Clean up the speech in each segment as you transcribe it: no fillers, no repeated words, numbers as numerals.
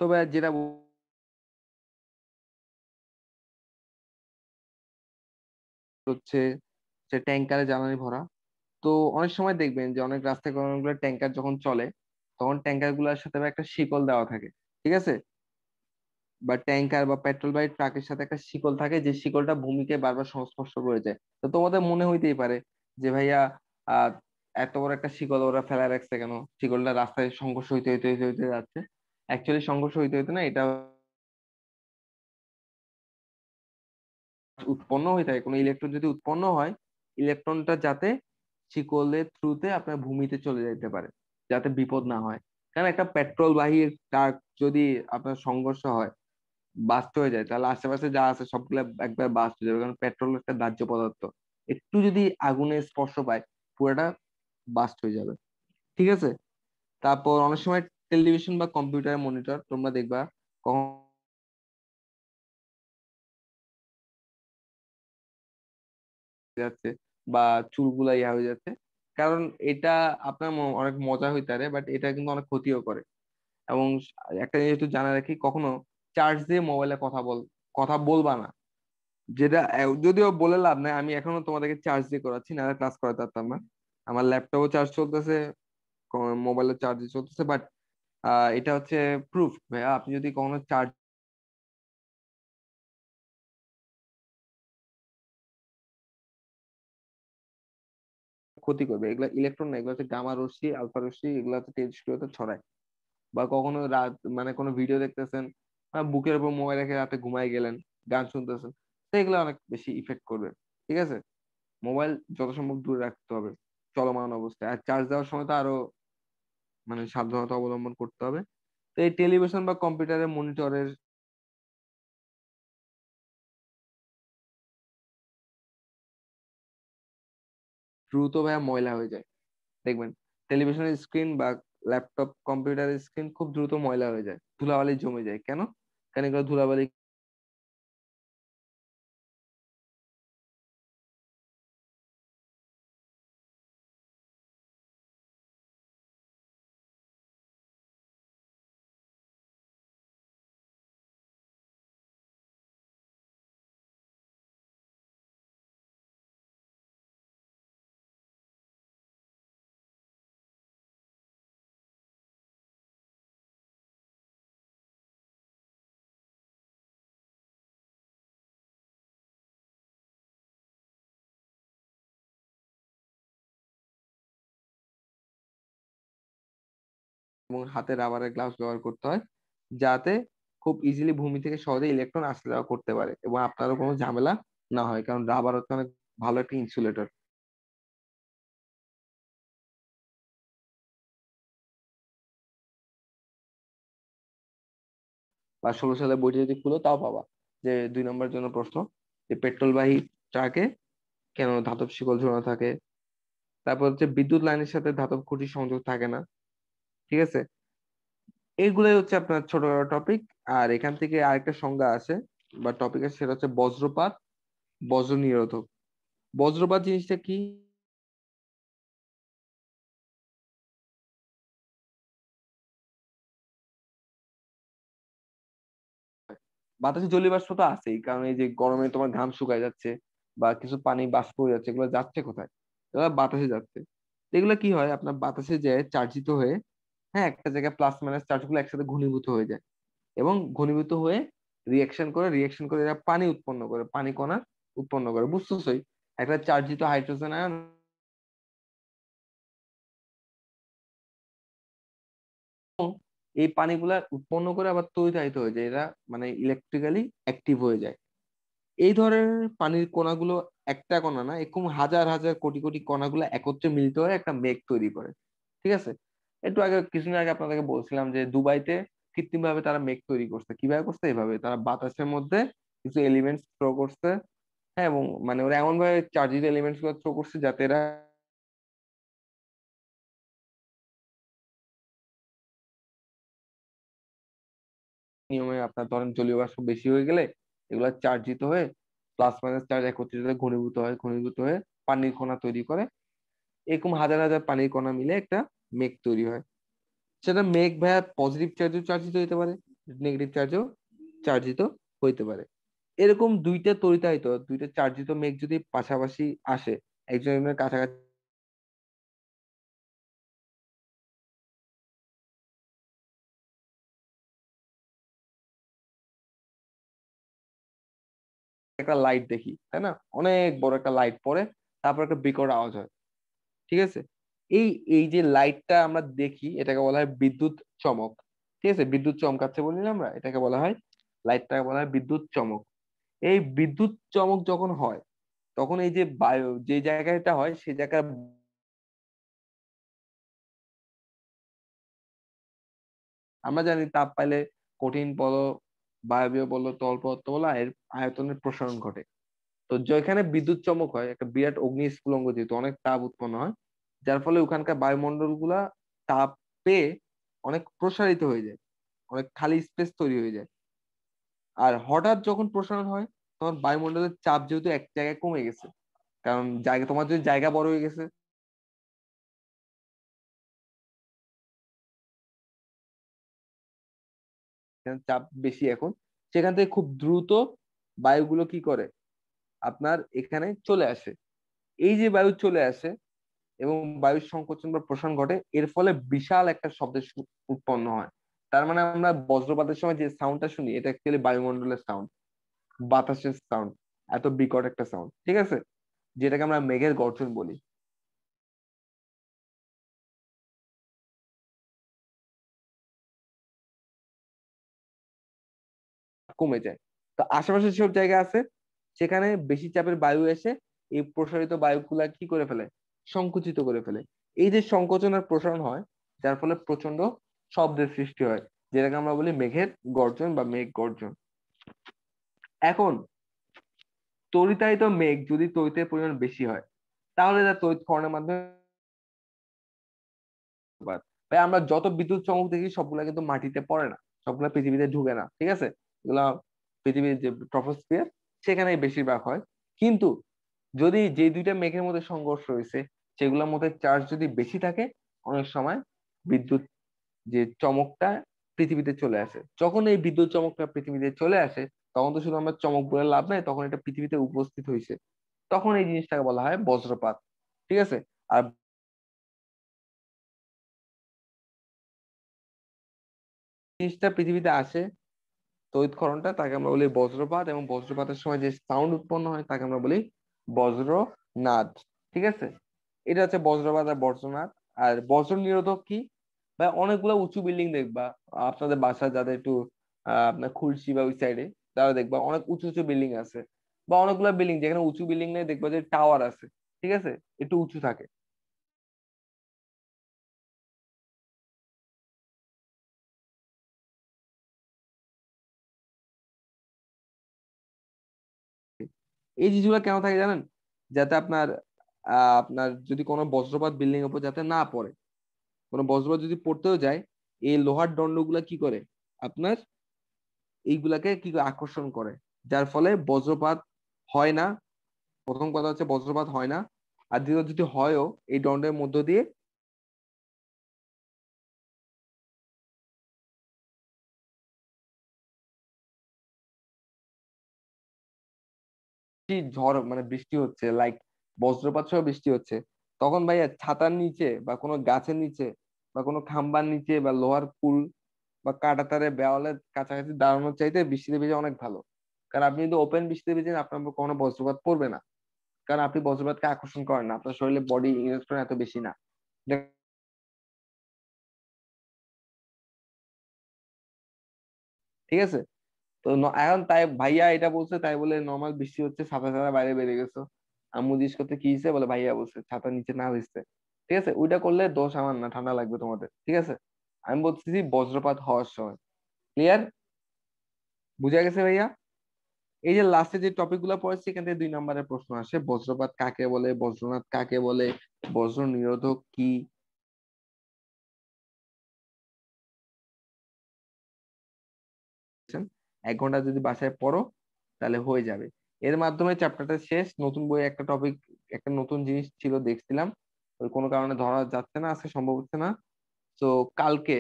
তবে যেটা হচ্ছে যে ট্যাঙ্কারে জ্বালানি ভরা। তো অনেক সময় দেখবেন যে অনেক রাস্তায় অনেকগুলো ট্যাঙ্কার যখন চলে, তখন ট্যাঙ্কার গুলোর সাথে আবার একটা শিকল দেওয়া থাকে, ঠিক আছে? বা ট্যাঙ্কার বা পেট্রোল বা ট্রাকের সাথে একটা শিকল থাকে, যে শিকলটা ভূমিকে বারবার সংস্পর্শ করে যায়। তো তোমাদের মনে হইতেই পারে যে ভাইয়া আহ এত বড় একটা শিকল ওরা ফেলা রাখছে কেন? শিকলটা রাস্তায় সংঘর্ষ হইতে হইতে হইতে হইতে যাচ্ছে। অ্যাকচুয়ালি সংঘর্ষ হইতে হইতে না, এটা উৎপন্ন হয়ে থাকে, কোনো ইলেকট্রন যদি উৎপন্ন হয়, ইলেকট্রনটা যাতে শিকলের থ্রুতে আপনার ভূমিতে চলে যেতে পারে, যাতে বিপদ না হয়। কারণ একটা পেট্রোল বাহী ট্রাক যদি আপনার সংঘর্ষ হয়, বাস্ট হয়ে যায়, তাহলে আশেপাশে যা আছে সবগুলা একবার বাস্ট হয়ে যাবে, কারণ পেট্রোল একটা দাহ্য পদার্থ। একটু যদি আগুনের স্পর্শ পায়, পুরোটা বাস্ট হয়ে যাবে, ঠিক আছে? তারপর অনেক সময় টেলিভিশন বা কম্পিউটার মনিটর তোমরা দেখবা কখন যাচ্ছে বা চুলগুলা ইয়া হয়ে যাচ্ছে। কারণ এটা আপনার অনেক মজা হইতে পারে, বাট এটা কিন্তু অনেক ক্ষতিও করে। এবং একটা জিনিস একটু জানা রাখি, কখনো চার্জ দিয়ে মোবাইলে কথা বলবা না। যেটা যদিও বলে লাভ নাই, আমি এখনো তোমাদেরকে চার্জ দিয়ে করাচ্ছি, না ক্লাস করাতে পারতাম না। আমার ল্যাপটপও চার্জ চলতেছে, মোবাইলের চার্জ চলতেছে, বাট এটা হচ্ছে প্রুফ ভাইয়া, আপনি যদি কখনো চার্জ ক্ষতি করবে। এগুলা ইলেকট্রন না, এগুলো হচ্ছে গামা রশ্মি, আলফা রশ্মি, এগুলো হচ্ছে তেজস্ক্রিয়তা ছড়ায়। বা কখনো রাত মানে কোনো ভিডিও দেখতেছেন, বুকের উপর মোবাইল রেখে রাতে ঘুমাই গেলেন, গান শুনতেছেন, তো এগুলো অনেক বেশি ইফেক্ট করবে, ঠিক আছে? মোবাইল যত সম্ভব দূরে রাখতে হবে চলমান অবস্থায়। আর চার্জ দেওয়ার সময় তো আরো মানে সাবধানতা অবলম্বন করতে হবে। তো এই টেলিভিশন বা কম্পিউটারের মনিটরের দ্রুত ভাইয়া ময়লা হয়ে যায়, দেখবেন টেলিভিশনের স্ক্রিন বা ল্যাপটপ কম্পিউটারের স্ক্রিন খুব দ্রুত ময়লা হয়ে যায়, ধুলাবালি জমে যায়। কেন? কারণ এগুলো ধুলাবালি এবং হাতে রাবারের গ্লাভস ব্যবহার করতে হয়, যাতে খুব ইজিলি ভূমি থেকে সহজে ইলেকট্রন আসা যাওয়া করতে পারে এবং আপনারও কোনো ঝামেলা না হয়, কারণ রাবার হচ্ছে অনেক ভালো একটা ইনসুলেটর। বা 16 সালে বইটি যদি খুলো তাও পাবা, যে 2 নম্বর জন্য প্রশ্ন, যে পেট্রোলবাহী ট্রাকে কেন ধাতব শিকল ঝোলানো থাকে। তারপর হচ্ছে বিদ্যুৎ লাইনের সাথে ধাতব খুঁটির সংযোগ থাকে না, ঠিক আছে? এইগুলাই হচ্ছে আপনার ছোটখাটো টপিক। আর এখান থেকে আরেকটা সংজ্ঞা আছে বা টপিক আছে, সেটা হচ্ছে বজ্রপাত, বজ্র নিরোধক। বজ্রপাত জিনিসটা কি? বাতাসে জলীয় বাষ্প তো আছেই, কারণ এই যে গরমে তোমার ঘাম শুকায় যাচ্ছে বা কিছু পানি বাষ্প হয়ে যাচ্ছে, এগুলো যাচ্ছে কোথায়? এগুলো বাতাসে যাচ্ছে। তো এগুলো কি হয়, আপনার বাতাসে যায় চার্জিত হয়ে, হ্যাঁ, একটা জায়গায় প্লাস মাইনাস চার্জ গুলো একসাথে ঘনীভূত হয়ে যায়, এবং ঘনীভূত হয়ে রিয়েকশন করে এরা পানি উৎপন্ন করে, পানি কণা উৎপন্ন করে, বুঝতেছই? একটা চার্জিত হাইড্রোজেন আয়ন এই পানিগুলা উৎপন্ন করে আবার তড়িতায়িত হয়ে যায়, এরা মানে ইলেকট্রিক্যালি অ্যাক্টিভ হয়ে যায়। এই ধরনের পানির কণাগুলো একটা কণা না, এরকম হাজার হাজার কোটি কোটি কণাগুলো একত্রে মিলিত হয়ে একটা মেঘ তৈরি করে, ঠিক আছে? একটু আগে কিছুদিন আগে আপনাদেরকে বলছিলাম যে দুবাইতে কৃত্রিম ভাবে তারা মেঘ তৈরি করছে। কিভাবে করছে? এইভাবে তারা বাতাসের মধ্যে কিছু এলিমেন্টস থ্রো করছে, হ্যাঁ, এবং মানে ওরা এমন ভাবে চার্জিত এলিমেন্টস গুলো থ্রো করছে যাতে এরা নিয়মে, আপনার ধরেন জলীয় বাষ্প বেশি হয়ে গেলে এগুলা চার্জিত হয়ে প্লাস মাইনাস চার্জ একত্রিত হয়ে ঘনীভূত হয়ে পানির কণা তৈরি করে। এরকম হাজার হাজার পানির কণা মিলে একটা মেঘ তৈরি হয়। সেটা মেঘ ভাইয়া পজিটিভ চার্জও চার্জিত হতে পারে, নেগেটিভ চার্জও চার্জিত হইতে পারে। এরকম দুইটা তড়িতায়িত, দুইটা চার্জিত মেঘ যদি পাশাপাশি আসে, একজনের কাছাকাছি, একটা লাইট দেখি, তাই না, অনেক বড় একটা লাইট পড়ে, তারপর একটা বিকট আওয়াজ হয়, ঠিক আছে। এই এই যে লাইটটা আমরা দেখি এটাকে বলা হয় বিদ্যুৎ চমক। ঠিক আছে, বিদ্যুৎ চমকাচ্ছে বলি না আমরা, এটাকে বলা হয়, লাইটটাকে বলা হয় বিদ্যুৎ চমক। এই বিদ্যুৎ চমক যখন হয়, তখন এই যে বায়ু যে জায়গাটা হয় সেই জায়গায়, আমরা জানি তাপ পাইলে কঠিন বলো, বায়বীয় বলো, তরল পদার্থ বলো, এর আয়তনের প্রসারণ ঘটে। তো যেখানে বিদ্যুৎ চমক হয়, একটা বিরাট অগ্নিস্ফুলঙ্গ, যেহেতু অনেক তাপ উৎপন্ন হয়, যার ফলে ওখানকার বায়ুমণ্ডল গুলা তাপ পেয়ে অনেক প্রসারিত হয়ে যায়, অনেক খালি স্পেস তৈরি হয়ে যায়। আর হঠাৎ যখন প্রসারণ হয়, তখন বায়ুমণ্ডলের চাপ যেহেতু এক জায়গায় কমে গেছে, কারণ জায়গা, তোমার যদি জায়গা বড় হয়ে গেছে, এখানে চাপ বেশি এখন, সেখান থেকে খুব দ্রুত বায়ুগুলো কি করে, আপনার এখানে চলে আসে। এই যে বায়ু চলে আসে এবং বায়ুর সংকোচন বা প্রসারণ ঘটে, এর ফলে বিশাল একটা শব্দের উৎপন্ন হয়। তার মানে আমরা বজ্রপাতের সময় যে সাউন্ডটা শুনি, এটা অ্যাকচুয়ালি বায়ুমণ্ডলের সাউন্ড, বাতাসের সাউন্ড, এত বিকট একটা সাউন্ড, ঠিক আছে, যেটাকে আমরা মেঘের গর্জন বলি। কমে যায়। তো আশেপাশে যেসব জায়গা আছে, সেখানে বেশি চাপের বায়ু এসে এই প্রসারিত বায়ুগুলা কি করে ফেলে, সংকুচিত করে ফেলে। এই যে সংকোচন আর প্রসারণ হয়, যার ফলে প্রচন্ড শব্দের সৃষ্টি হয়, যেটাকে আমরা বলি মেঘের গর্জন বা মেঘ গর্জন। এখন তড়িতায়িত মেঘ যদি তড়িতের পরিমাণ বেশি হয়, তাহলে তা তড়িৎ ক্ষরণের মাধ্যমে, ভাই আমরা যত বিদ্যুৎ চমক দেখি সবগুলা কিন্তু মাটিতে পড়ে না, সবগুলা পৃথিবীতে ঢুকে না, ঠিক আছে, এগুলা পৃথিবীর যে ট্রপোস্ফিয়ার সেখানেই বেশিরভাগ হয়। কিন্তু যদি যে দুইটা মেঘের মধ্যে সংঘর্ষ হয়েছে, সেগুলোর মধ্যে চার্জ যদি বেশি থাকে, অনেক সময় বিদ্যুৎ যে চমকটা পৃথিবীতে চলে আসে। যখন এই বিদ্যুৎ চমকটা পৃথিবীতে চলে আসে, তখন তো শুধু আমরা চমক বলে লাভ নাই, তখন এটা পৃথিবীতে উপস্থিত হয়েছে, তখন এই জিনিসটাকে বলা হয় বজ্রপাত, ঠিক আছে। আর জিনিসটা পৃথিবীতে আসে, তড়িৎক্ষরণটা, তাকে আমরা বলি বজ্রপাত, এবং বজ্রপাতের সময় যে সাউন্ড উৎপন্ন হয় তাকে আমরা বলি বজ্রনাদ, ঠিক আছে। এটা হচ্ছে বজ্রপাত আর বজ্রনাদ। আর বজ্র নিরোধক কি, বা অনেকগুলো উঁচু বিল্ডিং দেখবা, আপনাদের বাসা যাদের একটু আপনার খুলশি বা ওই সাইডে, তারা দেখবা অনেক উঁচু উঁচু বিল্ডিং আছে, বা অনেকগুলো বিল্ডিং যেখানে উঁচু বিল্ডিং নেই, দেখবা যে টাওয়ার আছে, ঠিক আছে, একটু উঁচু থাকে। এই জিনিসগুলো কেন থাকে জানেন, যাতে আপনার আপনার যদি কোনো বজ্রপাত বিল্ডিং এর উপর যাতে না পড়ে, কোনো বজ্রপাত যদি পড়তেও যায়, এই লোহার দণ্ডগুলা কি করে, আপনার এইগুলাকে কি করে আকর্ষণ করে, যার ফলে বজ্রপাত হয় না। প্রথম কথা হচ্ছে বজ্রপাত হয় না, আর দ্বিতীয় যদি হয়ও, এই দণ্ডের মধ্য দিয়ে কি ঝড় মানে বৃষ্টি হচ্ছে, লাইক বজ্রপাত সহ বৃষ্টি হচ্ছে, তখন ভাইয়া ছাতার নিচে বা কোনো গাছের নিচে বা কোনো খাম্বার নিচে বা লোহার পুল বা কাঁটা তারের দেওয়ালের কাছাকাছি দাঁড়ানোর চাইতে বৃষ্টিতে ভিজে অনেক ভালো। কারণ আপনি যদি ওপেন বৃষ্টিতে ভিজেন, আপনার উপর কোনো বজ্রপাত পড়বে না, কারণ আপনি বজ্রপাতকে আকর্ষণ করেন না, আপনার শরীরে বডি ইলেকট্রন এত বেশি না, ঠিক আছে। তো এখন তাই ভাইয়া এটা বলছে, তাই বলে নর্মাল বৃষ্টি হচ্ছে ছাতা ছাতা বাইরে বেরিয়ে গেছো, আম্মু জিজ্ঞেস করতে কি হয়েছে, বলে ভাইয়া বলছে ছাতা নিচে না হয়েছে, ঠিক আছে, ওইটা করলে দোষ আমার না, ঠান্ডা লাগবে তোমাদের, ঠিক আছে। আমি বলতেছি বজ্রপাত হওয়ার সময়। ক্লিয়ার, বুঝা গেছে ভাইয়া। এই যে লাস্টে যে টপিক গুলো পড়েছি, এখান থেকে 2 নম্বরের প্রশ্ন আসে, বজ্রপাত কাকে বলে, বজ্রনাথ কাকে বলে, বজ্র নিরোধক কি। 1 ঘন্টা যদি বাসায় পড়ো, তাহলে হয়ে যাবে। এর মাধ্যমে চ্যাপ্টারটা শেষ। নতুন বই একটা টপিক, একটা নতুন জিনিস ছিল দেখছিলাম, ওই কোনো কারণে ধরা যাচ্ছে না, আজকে সম্ভব হচ্ছে না। তো কালকে,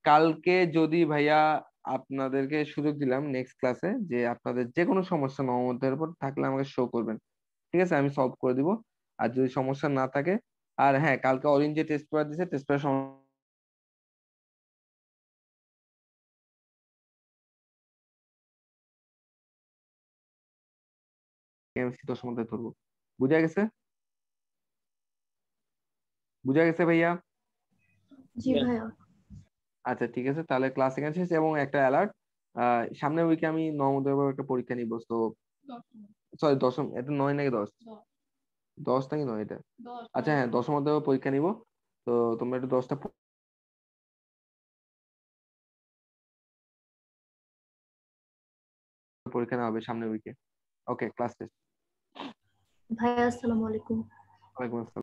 কালকে যদি ভাইয়া আপনাদেরকে সুযোগ দিলাম নেক্সট ক্লাসে যে আপনাদের যে কোনো সমস্যা নবমধ্যের উপর থাকলে আমাকে শো করবেন, ঠিক আছে? আমি সলভ করে দিব। আর যদি সমস্যা না থাকে, আর হ্যাঁ, কালকে অরিন যে টেস্ট পেপার দিছে, টেস্ট পেপার আমি 10 মধ্যে ধরবো। বুঝা গেছে? বুঝা গেছে ভাইয়া? জি ভাইয়া। আচ্ছা ঠিক আছে, তাহলে ক্লাস এখানে শেষ। এবং একটা অ্যালার্ট, সামনের উইকে আমি নবমদের একটা পরীক্ষা নিব। তো সরি, দশম, এটা 9 নাকি 10? 10 নাকি 9 এটা? আচ্ছা হ্যাঁ, দশম অধ্যায় পরীক্ষা নিব। তো তোমরা একটু 10টা পরীক্ষা নেওয়া হবে সামনের উইকে। ওকে, ক্লাস শেষ। ভাইয়া আসসালামু আলাইকুম। ওয়ালাইকুম আসসালাম।